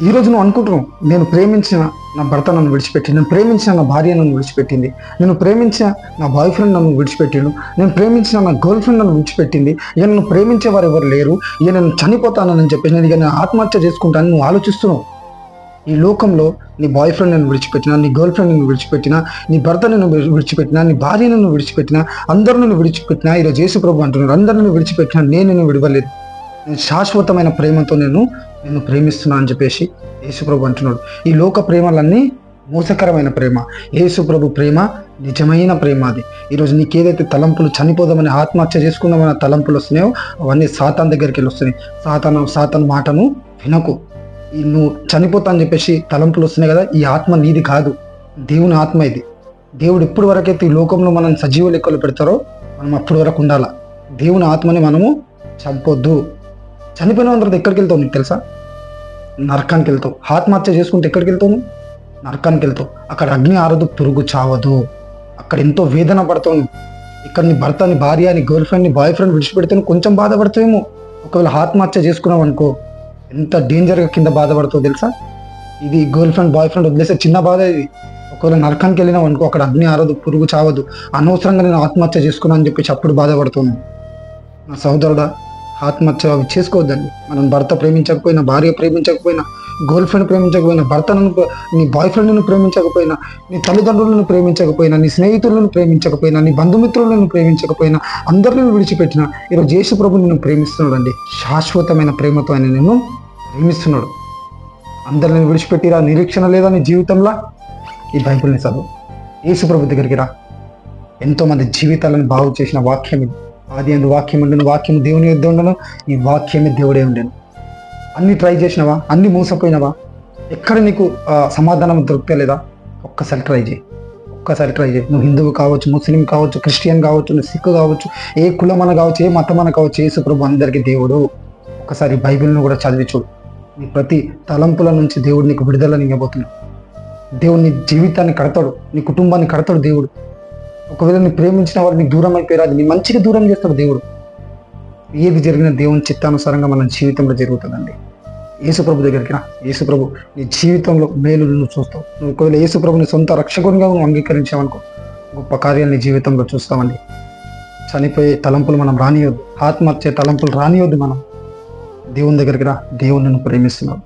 ఈరోజు నువ్వు అనుకుంటున్నావు, నేను ప్రేమించిన నా భర్త నన్ను విడిచిపెట్టింది, నేను ప్రేమించిన నా భార్య నన్ను విడిచిపెట్టింది, నేను ప్రేమించిన నా బాయ్ ఫ్రెండ్ నన్ను విడిచిపెట్టిండు, నేను ప్రేమించిన నా గర్ల్ ఫ్రెండ్ నన్ను విడిచిపెట్టింది, ఇక నన్ను ప్రేమించేవారు ఎవరు లేరు, ఇక నేను చనిపోతానని చెప్పేసి నేను ఇక నేను ఆత్మహత్య చేసుకుంటానని నువ్వు ఆలోచిస్తున్నావు. ఈ లోకంలో నీ బాయ్ ఫ్రెండ్ నేను విడిచిపెట్టినా, నీ గర్ల్ ఫ్రెండ్ నేను విడిచిపెట్టినా, నీ భర్త నేను విడిచిపెట్టినా, నీ భార్య నన్ను విడిచిపెట్టినా, అందరూ నన్ను విడిచిపెట్టినా, ఈరోజు యేసు ప్రభు అంటున్నాడు, అందరూ నన్ను విడిచిపెట్టినా నేను నిన్ను విడవలేదు, నేను శాశ్వతమైన ప్రేమతో నేను ప్రేమిస్తున్నా అని చెప్పేసి యేసు ప్రభు అంటున్నాడు. ఈ లోక ప్రేమలన్నీ మోసకరమైన ప్రేమ, యేసు ప్రభు ప్రేమ నిజమైన ప్రేమ. అది ఈరోజు నీకు ఏదైతే తలంపులు, చనిపోదామని ఆత్మహత్య చేసుకుందామని తలంపులు వస్తున్నాయో అవన్నీ సాతాన్ దగ్గరికి వెళ్ళి వస్తున్నాయి. సాతాన్ మాటను వినకు. నువ్వు చనిపోతా అని చెప్పేసి తలంపులు వస్తున్నాయి కదా, ఈ ఆత్మ నీది కాదు, దేవుని ఆత్మ ఇది. దేవుడు ఎప్పటి వరకైతే ఈ లోకంలో మనం సజీవ లెక్కలు పెడతారో మనం అప్పటి వరకు ఉండాల. దేవుని ఆత్మని మనము చంపొద్దు. చనిపోయిన తర్వాత ఎక్కడికి వెళ్తావు నీకు తెలుసా? నరకానికి వెళ్తావు. ఆత్మహత్య చేసుకుంటే ఎక్కడికి వెళ్తావు? నరకానికి వెళ్తావు. అక్కడ అగ్ని ఆరదు, పురుగు చావదు, అక్కడ ఎంతో వేదన పడతావు. ఇక్కడ నీ భర్త, నీ భార్య, నీ గర్ల్ ఫ్రెండ్, నీ బాయ్ ఫ్రెండ్ విడిచిపెడితే కొంచెం బాధపడతావేమో. ఒకవేళ ఆత్మహత్య చేసుకున్నావు అనుకో, ఎంత డేంజర్గా కింద బాధపడతావు తెలుసా? ఇది గర్ల్ ఫ్రెండ్, బాయ్ ఫ్రెండ్ వదిలేసే చిన్న బాధ ఇది. ఒకవేళ నరకానికి వెళ్ళినావు అనుకో, అక్కడ అగ్ని ఆరదు, పురుగు చావదు, అనవసరంగా నేను ఆత్మహత్య చేసుకున్నా అని చెప్పేసి అప్పుడు బాధపడుతున్నాను. నా సహోదరుడా, ఆత్మహత్య అవి చేసుకోవద్దండి. మనం భర్త ప్రేమించకపోయినా, భార్య ప్రేమించకపోయినా, గర్ల్ ఫ్రెండ్ ప్రేమించకపోయినా, నీ బాయ్ ఫ్రెండ్ను ప్రేమించకపోయినా, నీ తల్లిదండ్రులను ప్రేమించకపోయినా, నీ స్నేహితులను ప్రేమించకపోయినా, నీ బంధుమిత్రులను ప్రేమించకపోయినా, అందరిని విడిచిపెట్టినా ఈరోజు యేసు ప్రభు నిన్ను ప్రేమిస్తున్నాడు అండి. శాశ్వతమైన ప్రేమతో ఆయన నిన్ను ప్రేమిస్తున్నాడు. అందరిని విడిచిపెట్టిరా, నిరీక్షణ లేదా నీ జీవితంలో? ఈ బైబిల్ని చదువు, యేసు ప్రభు దగ్గరికి రా. ఎంతోమంది జీవితాలను బాగు చేసిన వాక్యం ఇది. ఆది అందు వాక్యం ఉండను, వాక్యం దేవుని యొద్ద ఉండను, ఈ వాక్యమే దేవుడే ఉండను. అన్ని ట్రై చేసినవా? అన్ని మోసపోయినవా? ఎక్కడ నీకు సమాధానం దొరకలేదా? ఒక్కసారి ట్రై చేయి. నువ్వు హిందువు కావచ్చు, ముస్లిం కావచ్చు, క్రిస్టియన్ కావచ్చు, నువ్వు సిక్ కావచ్చు, ఏ కులమన కావచ్చు, ఏ మతమన కావచ్చు, యేసు ప్రభు అందరికీ దేవుడు. ఒక్కసారి బైబిల్ను కూడా చదివి చూడు. నీ ప్రతి తలంపుల నుంచి దేవుడు నీకు విడుదలని ఇవ్వబోతున్నాడు. దేవుడు నీ జీవితాన్ని కడతాడు, నీ కుటుంబాన్ని కడతాడు దేవుడు. ఒకవేళ నీ ప్రేమించిన వారు నీకు దూరం అయిపోయారు, అది నీ మంచిగా దూరం చేస్తాడు దేవుడు. ఏది జరిగిన దేవుని చిత్తానుసారంగా మన జీవితంలో జరుగుతుందండి. యేసు ప్రభు దగ్గరికి రా. యేసు ప్రభు నీ జీవితంలో మేలు నువ్వు చూస్తావు. నువ్వు ఒకవేళ యేసు ప్రభుని సొంత రక్షకునిగా నువ్వు అంగీకరించావనుకో, గొప్ప కార్యాలు నీ జీవితంలో చూస్తామండి. చనిపోయే తలంపులు మనం రానియొద్దు, ఆత్మహత్య తలంపులు రానియొద్దు. మనం దేవుని దగ్గరికి రా. దేవుడు నిన్ను ప్రేమిస్తున్నాడు.